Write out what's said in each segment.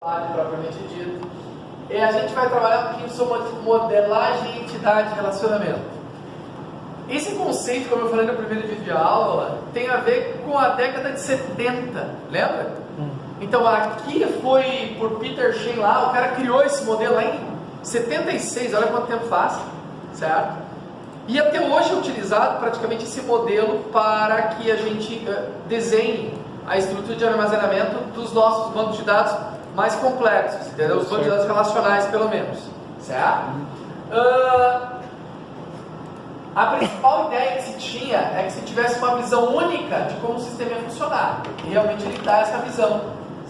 propriamente dito. E a gente vai trabalhar um pouquinho sobre modelagem, entidade e relacionamento. Esse conceito, como eu falei no primeiro vídeo de aula, tem a ver com a década de 70, lembra? Então aqui foi por Peter Shen lá, o cara criou esse modelo lá em 76, olha quanto tempo faz, certo? E até hoje é utilizado praticamente esse modelo para que a gente desenhe a estrutura de armazenamento dos nossos bancos de dados mais complexos, entendeu? Os bancos de dados relacionais, pelo menos, certo? A principal ideia que se tinha é que se tivesse uma visão única de como o sistema ia funcionar, e realmente ele dá essa visão,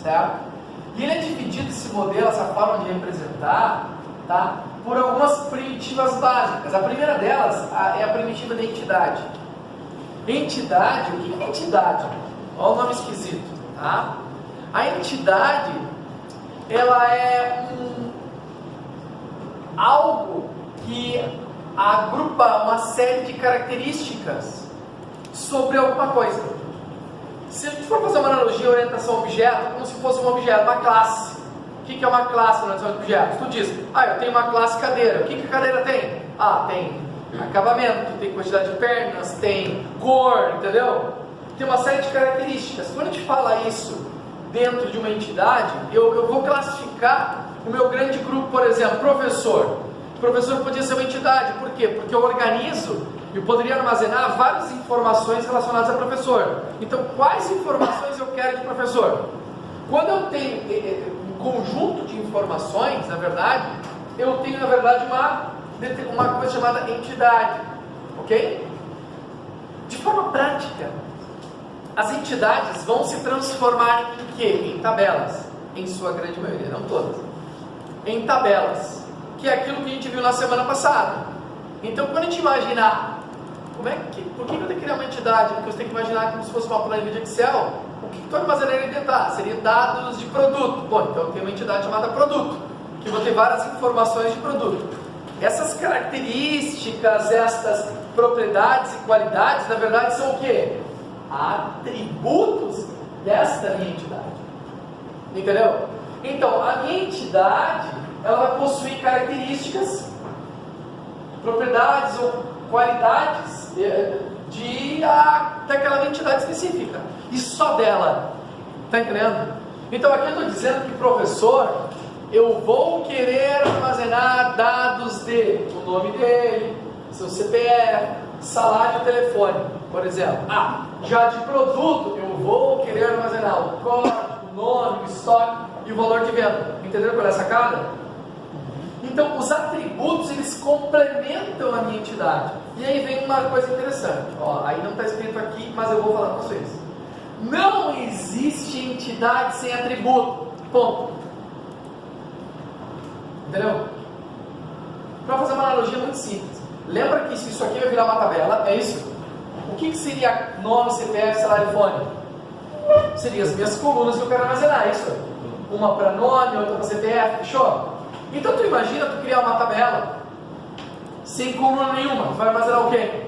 certo? E ele é dividido, esse modelo, essa forma de representar, tá? Por algumas primitivas básicas. A primeira delas é a primitiva da entidade. Entidade, o que é entidade? Olha o nome esquisito, tá? A entidade, ela é algo que agrupa uma série de características sobre alguma coisa. Se a gente for fazer uma analogia, orientação a objeto, como se fosse um objeto, uma classe. O que é uma classe na orientação a objetos? Tu diz, eu tenho uma classe cadeira. O que a cadeira tem? Tem acabamento, tem quantidade de pernas, tem cor, entendeu? Tem uma série de características. Quando a gente fala isso dentro de uma entidade, eu vou classificar o meu grande grupo, por exemplo, professor. O professor podia ser uma entidade, por quê? Porque eu organizo e poderia armazenar várias informações relacionadas ao professor. Então, quais informações eu quero de professor? Quando eu tenho um conjunto de informações, na verdade, eu tenho, na verdade, uma coisa chamada entidade, ok? De forma prática, as entidades vão se transformar em quê? Em tabelas, em sua grande maioria, não todas. Em tabelas, que é aquilo que a gente viu na semana passada. Então, quando a gente imaginar, por que eu tenho que criar uma entidade? Porque você tem que imaginar como se fosse uma planilha de Excel. O que tu armazenaria dentro dela? Seria dados de produto. Bom, então eu tenho uma entidade chamada produto, que vou ter várias informações de produto. Essas características, estas propriedades e qualidades, na verdade, são o quê? Atributos desta minha entidade. Entendeu? Então, a minha entidade, ela vai possuir características, propriedades ou qualidades daquela entidade específica, e só dela. Está entendendo? Então aqui eu estou dizendo que professor, eu vou querer armazenar dados dele, o nome dele, seu CPF, salário e telefone, por exemplo. Já de produto, eu vou querer armazenar o código, o nome, o estoque e o valor de venda. Entenderam qual é a sacada? Então, os atributos, eles complementam a minha entidade. E aí vem uma coisa interessante. Aí não está escrito aqui, mas eu vou falar para vocês. Não existe entidade sem atributo. Ponto. Entendeu? Para fazer uma analogia muito simples. Lembra que se isso aqui vai virar uma tabela, é isso? O que seria nome, CPF, salário e fone? Seriam as minhas colunas que eu quero armazenar, é isso? Uma para nome, outra para CPF, fechou? Então tu imagina tu criar uma tabela sem coluna nenhuma, vai armazenar o quê?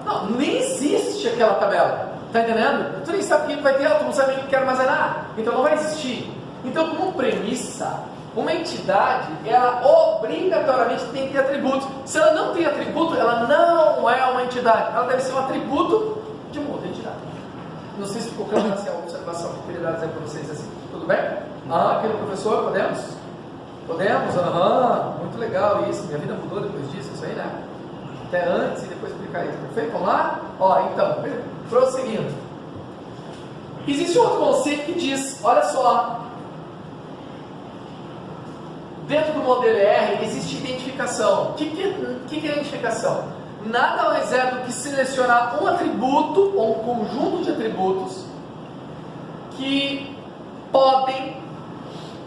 Não, nem existe aquela tabela, tá entendendo? Tu nem sabe o que vai ter, tu não sabe o que quer armazenar, então não vai existir. Então, como premissa, uma entidade, ela obrigatoriamente tem que ter atributos. Se ela não tem atributo, ela não é uma entidade, ela deve ser um atributo de uma outra entidade. Não sei se ficou claro essa observação que eu queria dar para vocês assim. Tudo bem? Aqui no professor, podemos? Podemos? Muito legal isso. Minha vida mudou depois disso, isso aí, né? Até antes e depois explicar isso. Perfeito? Vamos lá? Então, prosseguindo. Existe um outro conceito que diz, olha só, dentro do modelo R existe identificação. O que é identificação? Nada mais é do que selecionar um atributo ou um conjunto de atributos que podem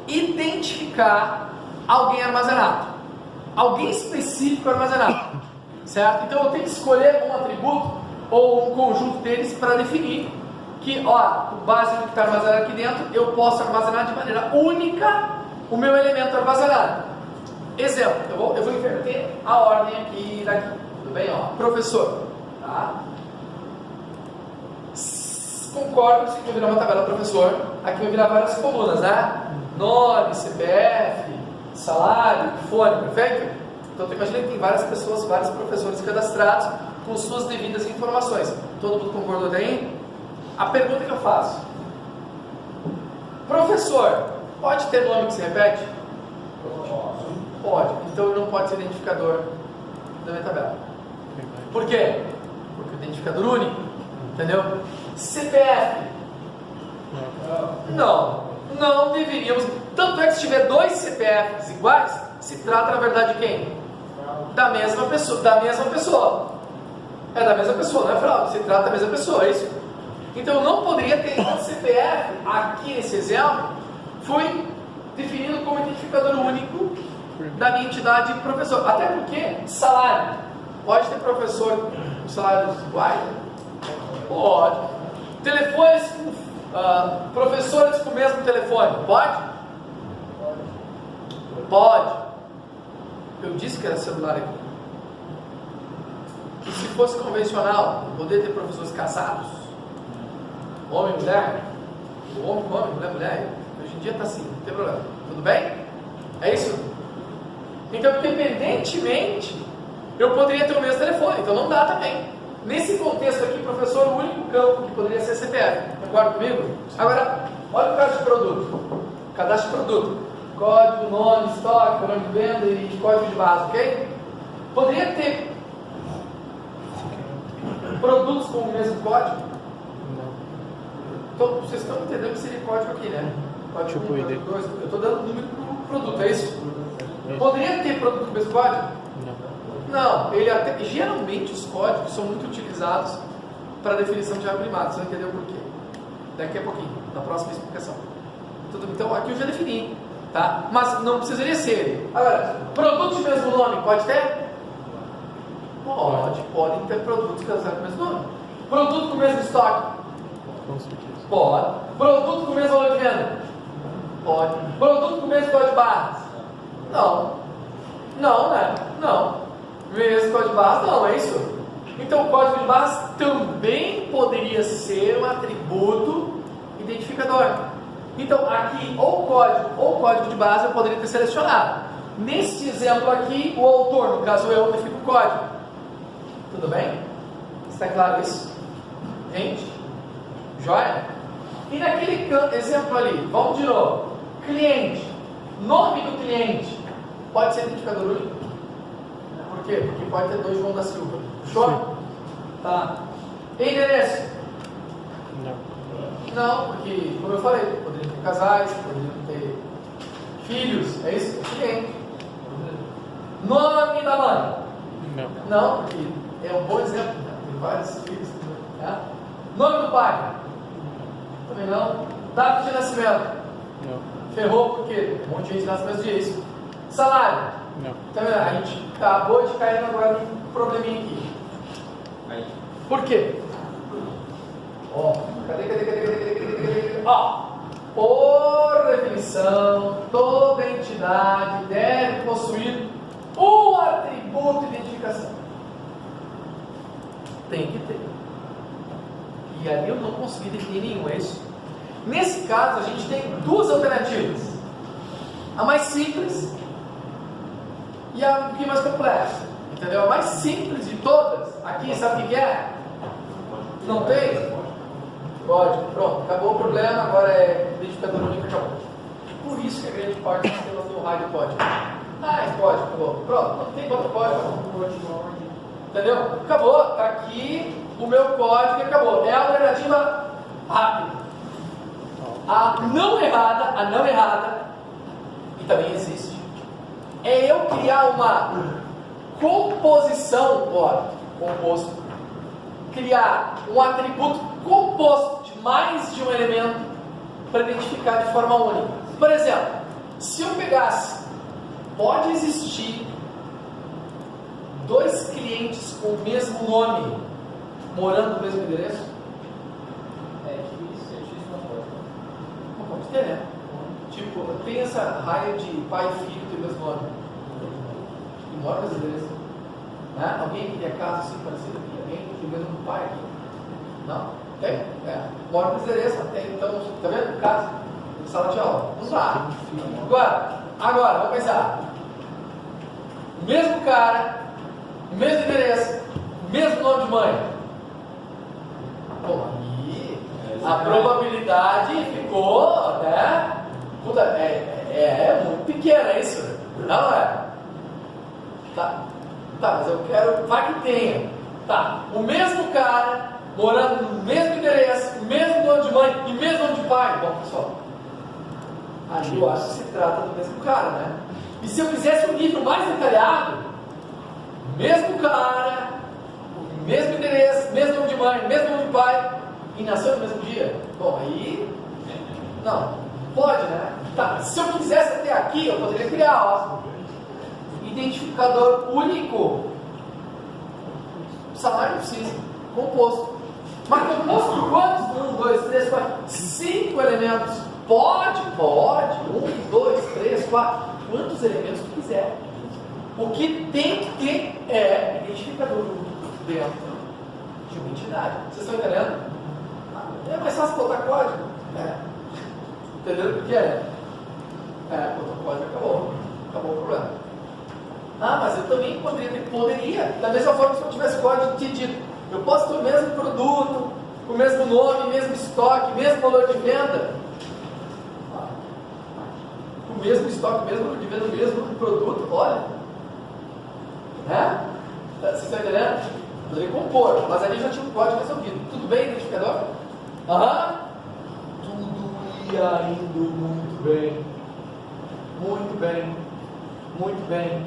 identificar alguém armazenado, alguém específico armazenado, certo? Então eu tenho que escolher um atributo ou um conjunto deles para definir que, o básico que está armazenado aqui dentro, eu posso armazenar de maneira única o meu elemento armazenado. Exemplo, eu vou inverter a ordem aqui daqui, tudo bem? Professor, tá? Concordo que isso aqui vai virar uma tabela professor, aqui vai virar várias colunas, né? nome, CPF, salário, fone, perfeito? Então tu imagina que tem várias pessoas, vários professores cadastrados com suas devidas informações. Todo mundo concordou daí? A pergunta que eu faço: professor, pode ter nome que se repete? Pode. Então ele não pode ser identificador da minha tabela. Por quê? Porque o identificador único, entendeu? CPF? Não deveríamos. Tanto é que se tiver dois CPFs iguais, se trata na verdade de quem? Da mesma pessoa. É da mesma pessoa, não é fraude, se trata da mesma pessoa, é isso? Então eu não poderia ter um CPF, aqui nesse exemplo, foi definido como identificador único da minha entidade professor. Até porque, salário, pode ter professor com salários iguais? Pode. Telefones com professores com o mesmo telefone, pode? Pode. Eu disse que era celular aqui. E se fosse convencional, poder ter professores casados? Homem e mulher? Homem, mulher. Hoje em dia está assim, não tem problema. Tudo bem? É isso? Então, independentemente, eu poderia ter o mesmo telefone, então não dá também. Nesse contexto aqui, professor, o único campo que poderia ser CPF. Concorda comigo? Agora, olha o caso de produto. Cadastro de produto. Código, nome, estoque, nome de venda e código de base, ok? Poderia ter produtos com o mesmo código? Não. Então, vocês estão entendendo o que seria código aqui, né? Código Tipo 1, ID. 2, eu estou dando número para o produto, é isso? Poderia ter produto com o mesmo código? Não, ele até, geralmente os códigos são muito utilizados para definição de área primária, você vai entender o porquê. Daqui a pouquinho, na próxima explicação. Então aqui eu já defini, tá? Mas não precisaria ser. Agora, produto de mesmo nome, pode ter? Podem ter produtos com o mesmo nome. Produto com o mesmo estoque? Com certeza. Pode. Produto com o mesmo valor de venda? Pode. Produto com o mesmo código de barras? Não, né? Não. Mesmo código de barras, não, é isso? Então o código de barras também poderia ser um atributo identificador. Então aqui, ou código de base eu poderia ter selecionado. Neste exemplo aqui, o autor, no caso eu, define o código. Tudo bem? Está claro isso? Gente? Joia? E naquele exemplo ali, vamos de novo. Cliente. Nome do cliente. Pode ser identificador único? Por quê? Porque pode ter dois João da Silva. Show? Tá. Endereço? Não, porque, como eu falei, poderiam ter casais, poderiam ter filhos, é isso? Cliente. Nome da mãe? Não, porque é um bom exemplo, né? Tem vários filhos. Tá? Nome do pai? Também não. Data de nascimento? Não. Ferrou porque um monte de gente nasce no mesmo dia, isso. Salário? Não. Então, a gente acabou de cair agora num probleminha aqui. Aí. Por quê? Cadê? Por definição, toda entidade deve possuir um atributo de identificação. Tem que ter. E ali eu não consegui definir nenhum, é isso? Nesse caso, a gente tem duas alternativas. A mais simples e a um pouquinho mais complexa. Entendeu? A mais simples de todas, aqui, sabe o que é? Não tem? Código, pronto, acabou o problema, agora é identificador único, acabou. Por isso que a grande parte dos sistemas tem um raio de código. Esse código, acabou. Pronto, não tem outro código. Entendeu? Acabou, está aqui o meu código e acabou. É a alternativa rápida. A não errada, e também existe, é eu criar uma composição, composto, criar um atributo composto de mais de um elemento para identificar de forma única. Por exemplo, se eu pegasse, pode existir dois clientes com o mesmo nome morando no mesmo endereço? Não pode ter, né? Tipo, tem essa raia de pai e filho que tem o mesmo nome e mora no mesmo endereço, né? Alguém que tem a casa assim parecida aqui? Alguém que tem o mesmo pai aqui? Não? Tem? Mora no endereço, tem, então, tá vendo? Casa. em sala de aula. Não dá. Agora, vamos pensar. O mesmo cara, o mesmo endereço, o mesmo nome de mãe. Bom, aí a probabilidade ficou, né? Puta, é muito pequena isso, não é? Tá, mas eu quero, vai que tenha. Tá, o mesmo cara, morando no mesmo endereço, mesmo nome de mãe e mesmo nome de pai. Bom, pessoal, aí eu acho que se trata do mesmo cara, né? E se eu fizesse um nível mais detalhado, mesmo cara, o mesmo endereço, mesmo nome de mãe, mesmo nome de pai, e nasceu no mesmo dia? Bom, aí, não, pode, né? Tá, se eu quisesse até aqui, eu poderia criar, ó, identificador único. Salário não precisa, composto. Mas composto por quantos? 1, 2, 3, 4, 5 elementos. Pode. 1, 2, 3, 4. Quantos elementos tu quiser. O que tem que ter é identificador único dentro de uma entidade. Vocês estão entendendo? É mais fácil botar código? Entendeu o que é? Botar código, acabou o problema. Mas eu também poderia, da mesma forma que se eu tivesse código de dito, eu posso ter o mesmo produto, o mesmo nome, mesmo estoque, mesmo valor de venda, o mesmo estoque, mesmo valor de venda, o mesmo produto, olha, né? Vocês estão entendendo? Poderia compor, mas ali já tinha um código resolvido. Tudo bem, identificador? Tudo ia indo muito bem. Muito bem.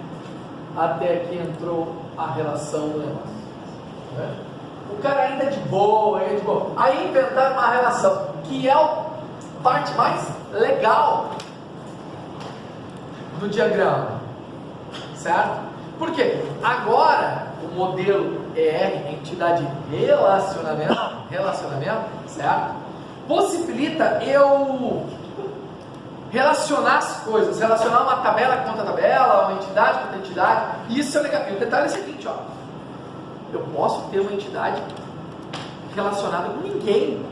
Até que entrou a relação do negócio. Né? O cara ainda de boa. Aí inventaram uma relação, que é a parte mais legal do diagrama. Certo? Por quê? Agora, o modelo ER, entidade relacionamento, certo? Possibilita eu relacionar as coisas, relacionar uma tabela com outra tabela, uma entidade com outra entidade. Isso é legal. E o detalhe é o seguinte, ó. Eu posso ter uma entidade relacionada com ninguém.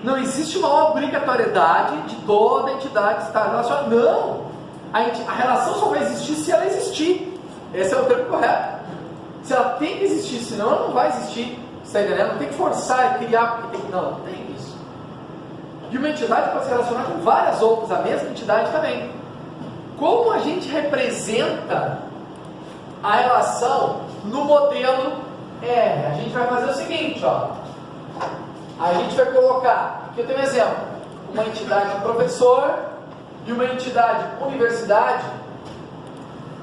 Não existe uma obrigatoriedade de toda entidade estar relacionada. Não! A relação só vai existir se ela existir. Esse é o termo correto. Se ela tem que existir, senão ela não vai existir. Você está entendendo? Não tem que forçar e criar porque tem que. Não tem isso. E uma entidade pode se relacionar com várias outras, a mesma entidade também. Como a gente representa a relação no modelo R? A gente vai fazer o seguinte, ó. A gente vai colocar, aqui eu tenho um exemplo, uma entidade professor e uma entidade universidade.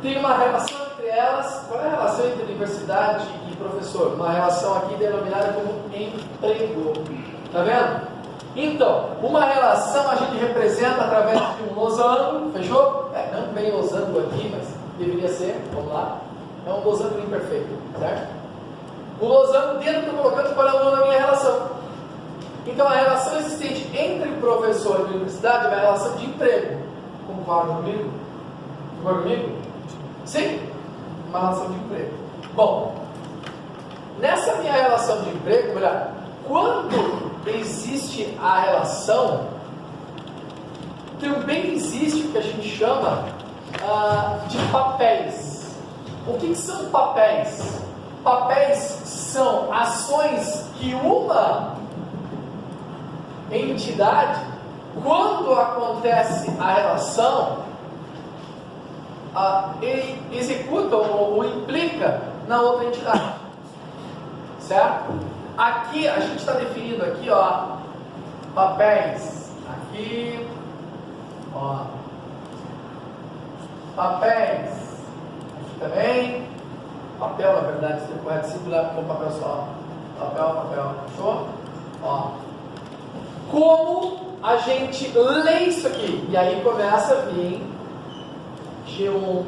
Tem uma relação entre elas. Qual é a relação entre universidade e professor? Uma relação aqui denominada como emprego. Tá vendo? Então, uma relação a gente representa através de um losango, fechou? Não vem losango aqui, mas deveria ser, vamos lá. É um losango imperfeito, certo? O losango dentro que eu estou colocando qual é o nome da minha relação. Então, a relação existente entre professor e universidade é uma relação de emprego. Concorda comigo? Concorda comigo? Sim? Uma relação de emprego. Bom, nessa minha relação de emprego, melhor, quando existe a relação, também existe o que a gente chama de papéis. O que são papéis? Papéis são ações que uma entidade, quando acontece a relação, ele executa ou implica na outra entidade. Certo? Aqui, a gente está definindo aqui, ó, papéis, aqui, ó, papéis, aqui também, papel, na verdade, se é correto, singular, porque é um papel só, papel, fechou? Ó, como a gente lê isso aqui? E aí começa a vir G1,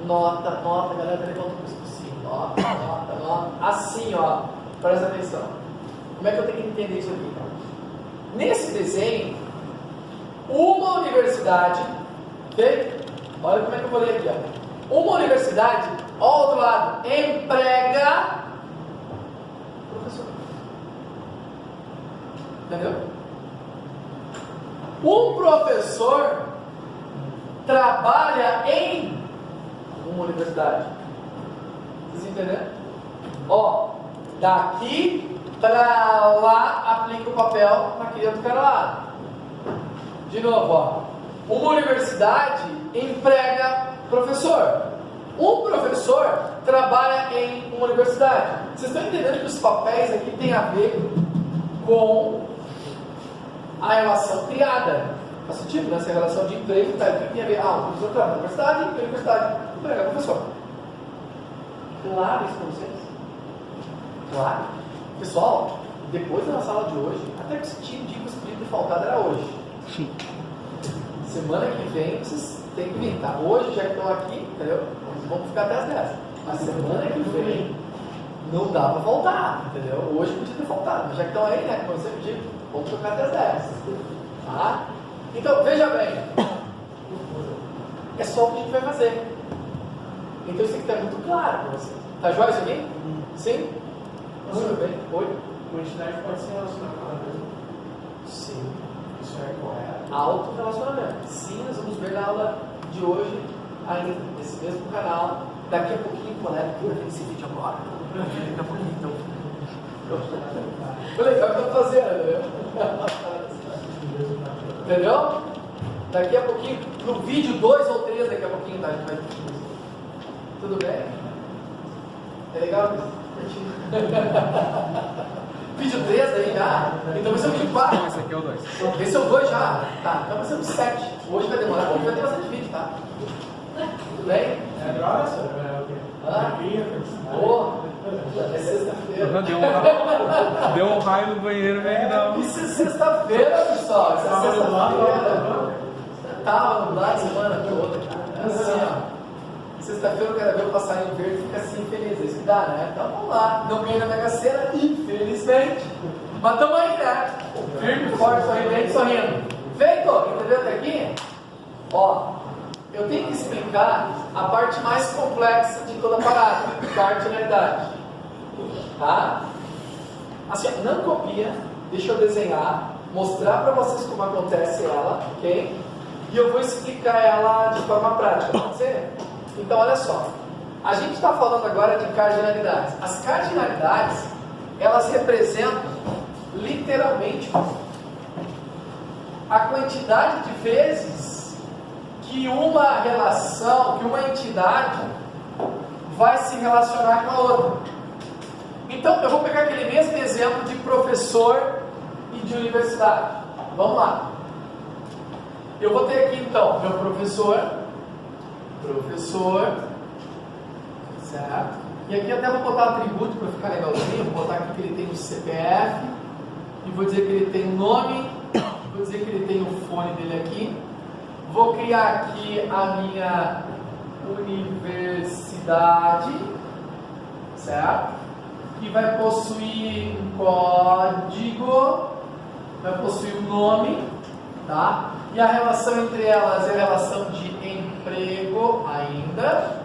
nota, galera, levanta um pouquinho. Nota, assim, ó, presta atenção. Como é que eu tenho que entender isso aqui? Nesse desenho, uma universidade, ok? Olha como é que eu vou ler aqui, ó. Uma universidade, ao outro lado, emprega professor. Entendeu? Um professor trabalha em uma universidade. Vocês entenderam? Ó, daqui para lá aplica o papel naquele outro cara lá. De novo, ó. Uma universidade emprega professor. Um professor trabalha em uma universidade. Vocês estão entendendo que os papéis aqui têm a ver com a relação criada? Faz sentido, né? Essa relação de emprego tem a ver. O professor trabalha na universidade e a universidade emprega professor. Claro isso para vocês? Claro. Pessoal, depois da sala de hoje, até que esse tipo de que podia ter faltado era hoje. Sim. Semana que vem vocês têm que vir, tá? Hoje já que estão aqui, entendeu? Vamos ficar até as 10. Mas semana que vem não dá para voltar, entendeu? Hoje podia ter faltado, mas já que estão aí, né? Como você pediu, vamos ficar até as 10. Tá? Então, veja bem. É só o que a gente vai fazer. Então isso tem que estar muito claro para vocês. Tá jóia isso aqui? Sim? Muito bem. Oi? Uma entidade pode ser relacionada com ela mesma? Sim. Isso é correto. Autorrelacionamento. Sim, nós vamos ver na aula de hoje, ainda nesse mesmo canal. Daqui a pouquinho, colega, que vai ver esse vídeo agora. Daqui a pouquinho, então. Foi legal que eu estou fazendo, entendeu? Daqui a pouquinho, no vídeo 2 ou 3, daqui a pouquinho, tá? A gente vai. Tudo bem? É legal isso? Vídeo 3 aí já? Então vai ser o vídeo 4. Esse aqui é o 2. Esse é o 2 já? Tá, então vai ser o 7. Hoje vai demorar, hoje vai ter bastante vídeo, tá? Tudo bem? É droga, senhor? É o quê? Alegria, felicidade. Boa! É sexta-feira. Deu um raio no banheiro, velho. Não. Isso é sexta-feira, pessoal. Isso é sexta-feira. Tava nublado a semana toda, cara. É assim, ó. Sexta-feira eu quero ver o passarinho verde e fica assim feliz. É isso que dá, né? Então vamos lá. Não ganhei na Mega Sena, infelizmente. Mas tamo aí, né? Firme, forte, sorridente, sorrindo. Feito? Entendeu até aqui? Ó, eu tenho que explicar a parte mais complexa de toda a parada, cardinalidade. Tá? Assim, não copia. Deixa eu desenhar, mostrar para vocês como acontece ela, ok? E eu vou explicar ela de forma prática, pode ser? Então, olha só. A gente está falando agora de cardinalidades. As cardinalidades, elas representam, literalmente, a quantidade de vezes que uma relação, que uma entidade vai se relacionar com a outra. Então, eu vou pegar aquele mesmo exemplo de professor e de universidade. Vamos lá. Eu vou ter aqui, então, meu professor, certo? E aqui até vou botar atributo para ficar legalzinho. Vou botar aqui que ele tem um CPF, e vou dizer que ele tem um nome, vou dizer que ele tem o fone dele aqui. Vou criar aqui a minha universidade, certo? Que vai possuir um código, vai possuir um nome, tá? E a relação entre elas é a relação de emprego ainda,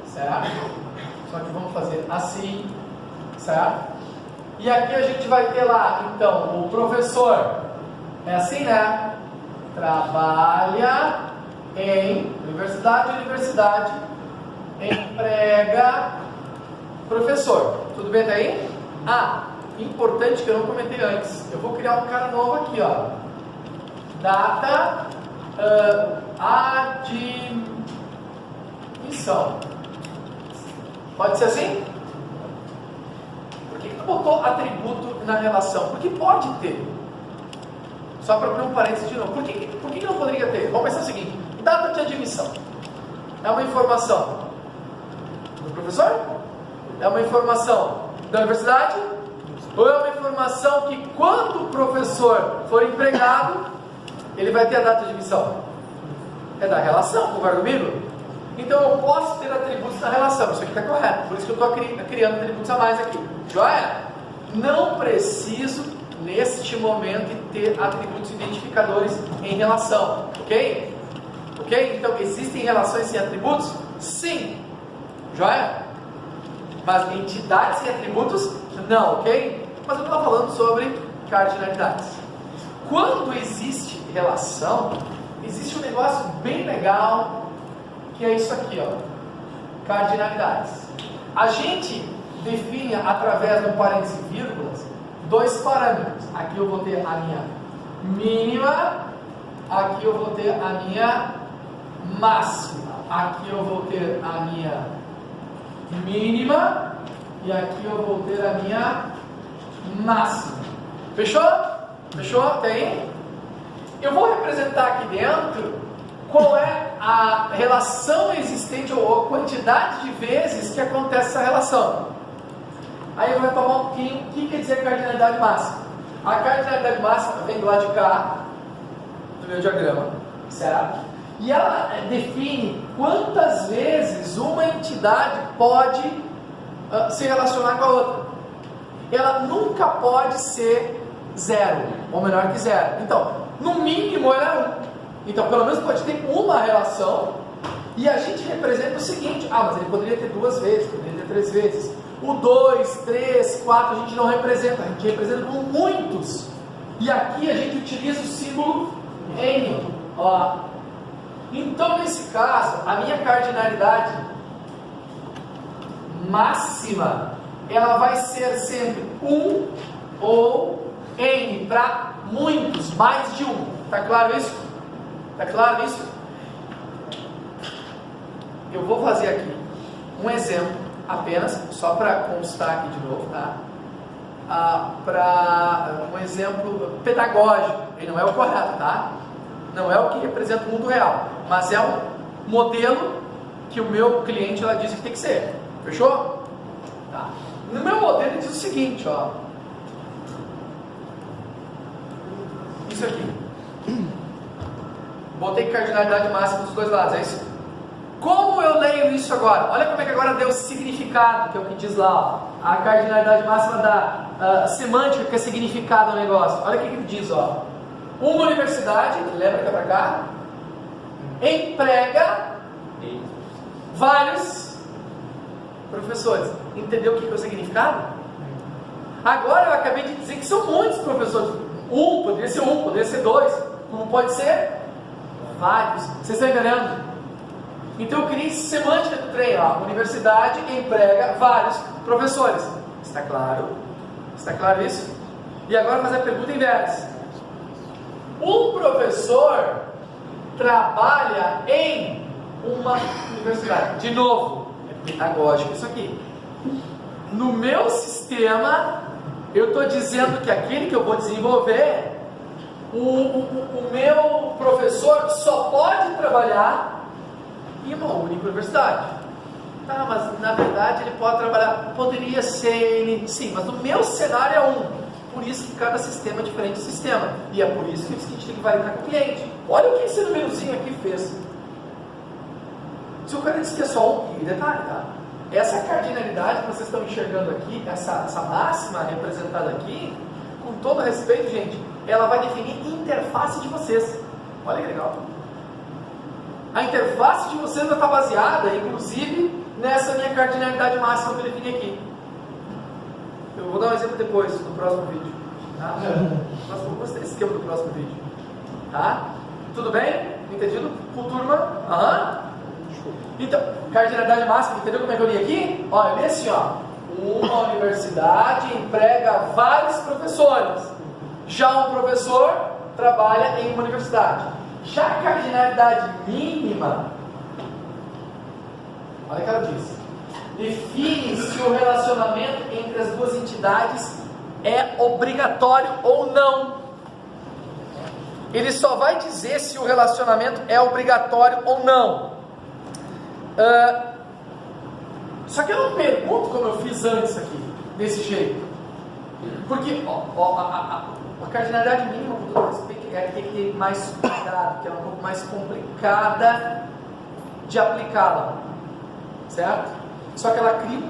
certo? Só que vamos fazer assim, certo? E aqui a gente vai ter lá, então, o professor, é assim, né? Trabalha em universidade, emprega professor. Tudo bem até aí? Importante que eu não comentei antes. Eu vou criar um cara novo aqui, ó. Data admissão. Pode ser assim? Por que tu botou atributo na relação? Porque pode ter. Só para abrir um parênteses de novo. Por que não poderia ter? Vamos pensar o seguinte: data de admissão é uma informação do professor? É uma informação da universidade? Ou é uma informação que quando o professor for empregado, ele vai ter a data de admissão? É da relação, concorda comigo? Então eu posso ter atributos na relação, isso aqui está correto, por isso que eu estou criando atributos a mais aqui. Joia? Não preciso, neste momento, ter atributos identificadores em relação, ok? Ok? Então existem relações sem atributos? Sim. Joia? Mas entidades sem atributos? Não, ok? Mas eu estou falando sobre cardinalidades. Quando existe relação, existe um negócio bem legal, que é isso aqui, ó, cardinalidades. A gente define através do parênteses e vírgulas dois parâmetros. Aqui eu vou ter a minha mínima, aqui eu vou ter a minha máxima, aqui eu vou ter a minha mínima e aqui eu vou ter a minha máxima. Fechou? Fechou? Até aí? Eu vou representar aqui dentro qual é a relação existente ou a quantidade de vezes que acontece essa relação. Aí eu vou retomar um pouquinho o que quer dizer cardinalidade máxima. A cardinalidade máxima vem do lado de cá do meu diagrama, certo? E ela define quantas vezes uma entidade pode se relacionar com a outra. Ela nunca pode ser zero, ou menor que zero. Então, no mínimo ela é 1. Então, pelo menos pode ter uma relação. E a gente representa o seguinte: mas ele poderia ter 2 vezes, poderia ter 3 vezes. O 2, 3, 4 a gente não representa, a gente representa com muitos. E aqui a gente utiliza o símbolo N. Ó. Então, nesse caso, a minha cardinalidade máxima, ela vai ser sempre 1 ou N, para muitos, mais de 1. Tá claro isso? Tá claro isso? Eu vou fazer aqui um exemplo, apenas, só para constar aqui de novo, tá? Para um exemplo pedagógico. Ele não é o correto, tá? Não é o que representa o mundo real, mas é um modelo que o meu cliente ela disse que tem que ser. Fechou? Tá. No meu modelo ele diz o seguinte, ó. Isso aqui. Botei cardinalidade máxima dos dois lados, é isso? Como eu leio isso agora? Olha como é que agora deu significado, que é o que diz lá, ó. A cardinalidade máxima da semântica, que é significado do negócio. Olha o que ele diz, ó. Uma universidade, lembra que é pra cá, emprega vários professores. Entendeu o que é o significado? Agora eu acabei de dizer que são muitos professores. Poderia ser poderia ser 2. Como pode ser? Vários. Vocês estão entendendo? Então eu criei semântica do trem, ó. Universidade emprega vários professores. Está claro? Está claro isso? E agora fazer a pergunta inversa. Um professor trabalha em uma universidade. De novo, é pedagógico isso aqui. No meu sistema, eu estou dizendo que aquele que eu vou desenvolver, o meu professor só pode trabalhar em uma única universidade. Tá, mas na verdade ele pode trabalhar, poderia ser, sim, mas no meu cenário é 1. Por isso que cada sistema é diferente do sistema. E é por isso que a gente tem que validar com o cliente. Olha o que esse númerozinho aqui fez. Se o cara disse que é só 1, detalhe, tá? Essa cardinalidade que vocês estão enxergando aqui, essa máxima representada aqui, com todo respeito, gente, ela vai definir a interface de vocês. Olha que legal. A interface de vocês vai estar baseada, inclusive, nessa minha cardinalidade máxima que eu defini aqui. Eu vou dar um exemplo depois, no próximo vídeo. Tá? Eu gostei desse esquema do próximo vídeo. Tá? Tudo bem? Entendido? Com turma? Aham. Então, cardinalidade máxima, entendeu como é que eu li aqui? Ó, eu li assim, ó. Uma universidade emprega vários professores. Já um professor trabalha em uma universidade. Já a cardinalidade mínima, olha o que ela diz. Define se o relacionamento entre as duas entidades é obrigatório ou não. Ele só vai dizer se o relacionamento é obrigatório ou não. Só que eu não pergunto como eu fiz antes aqui, desse jeito. Porque a cardinalidade mínima, com todo respeito, é que tem que ter mais cuidado, que é um pouco mais complicada de aplicá-la. Certo? Só que ela cria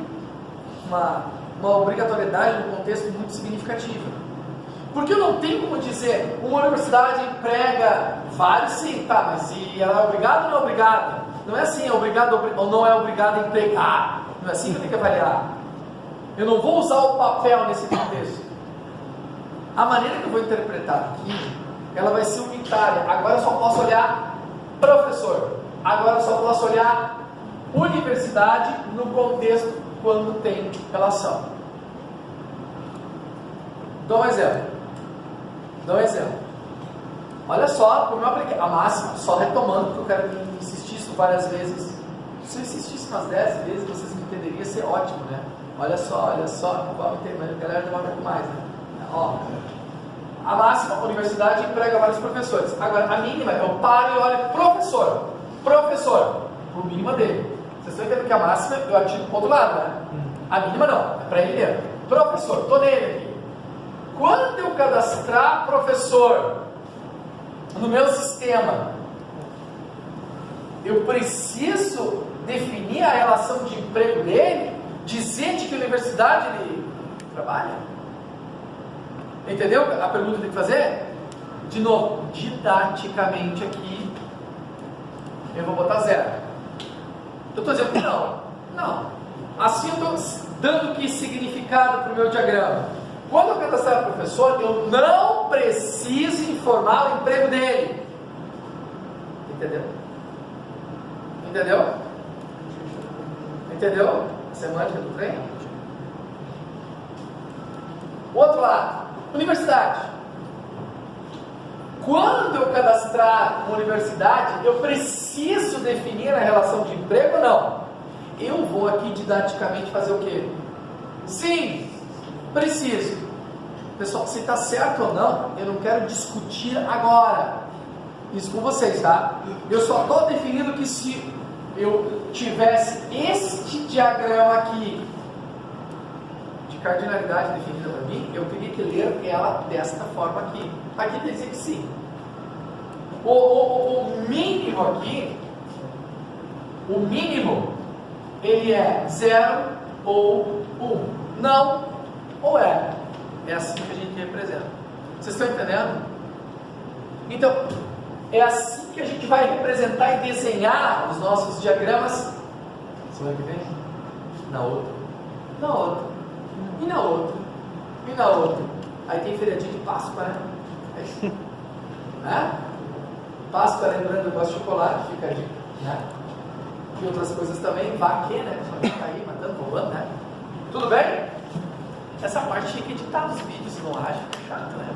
uma obrigatoriedade no contexto muito significativa. Porque eu não tenho como dizer, uma universidade emprega vários, sim, tá, mas e ela é obrigada ou não é obrigada? Não é assim, é obrigado ou não é obrigada a empregar. Não é assim que eu tenho que avaliar. Eu não vou usar o papel nesse contexto. A maneira que eu vou interpretar aqui ela vai ser unitária. Agora eu só posso olhar professor. Agora eu só posso olhar universidade no contexto quando tem relação. Dou um exemplo. Olha só como eu apliquei a máxima, só retomando, porque eu quero que insistir isso várias vezes. Se eu insistisse umas 10 vezes, vocês me entenderiam, ia ser ótimo, né? Olha só, vamos entender, a galera demora um pouco mais, né? Ó, a máxima, a universidade emprega vários professores. Agora, a mínima, eu paro e olho professor, o mínimo dele. Vocês estão entendendo que a máxima eu atiro para o outro lado, né? A mínima não, é para ele mesmo. Professor, estou nele aqui. Quando eu cadastrar professor no meu sistema, eu preciso definir a relação de emprego dele, dizer de que universidade ele trabalha. Entendeu a pergunta que tem que fazer? De novo, didaticamente aqui, eu vou botar 0. Eu estou dizendo que não. Assim eu estou dando que significado para o meu diagrama. Quando eu cadastrar o professor, eu não preciso informar o emprego dele. Entendeu? A semântica do trem? Outro lado, universidade. Quando eu cadastrar uma universidade, eu preciso definir a relação de emprego ou não? Eu vou aqui didaticamente fazer o quê? Sim, preciso. Pessoal, se está certo ou não, eu não quero discutir agora isso com vocês, tá? Eu só estou definindo que se eu tivesse este diagrama aqui de cardinalidade definida para mim, eu teria que ler ela desta forma aqui. Aqui dizia que sim. O mínimo aqui, o mínimo, ele é 0 ou 1. Não ou é. É assim que a gente representa. Vocês estão entendendo? Então, é assim que a gente vai representar e desenhar os nossos diagramas. Semana que vem? Na outra. E na outra. Aí tem feriadinho de Páscoa, né? Páscoa, lembrando, eu gosto de chocolate, fica aí, né? E outras coisas também, vaque, né? Só fica aí, matando, rolando, né? Tudo bem? Essa parte tinha que editar nos vídeos, não acha? É chato, né?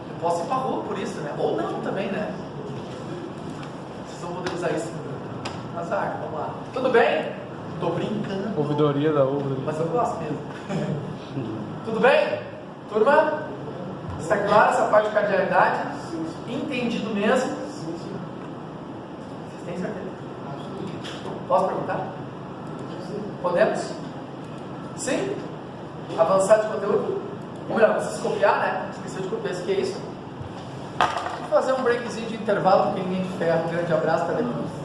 Eu posso ir pra rua por isso, né? Ou não também, né? Vocês vão poder usar isso. Azar, vamos lá. Tudo bem? Tô brincando. Ouvidoria da outra. Mas eu gosto mesmo. Tudo bem? Turma? Está clara essa parte de cardialidade? Entendido mesmo? Vocês têm certeza? Posso perguntar? Podemos? Sim? Avançar de conteúdo? Ou melhor, vocês copiar, né? Esqueceu de copiar, isso que é isso? Vou fazer um breakzinho de intervalo, porque ninguém de ferro. Um grande abraço, até depois.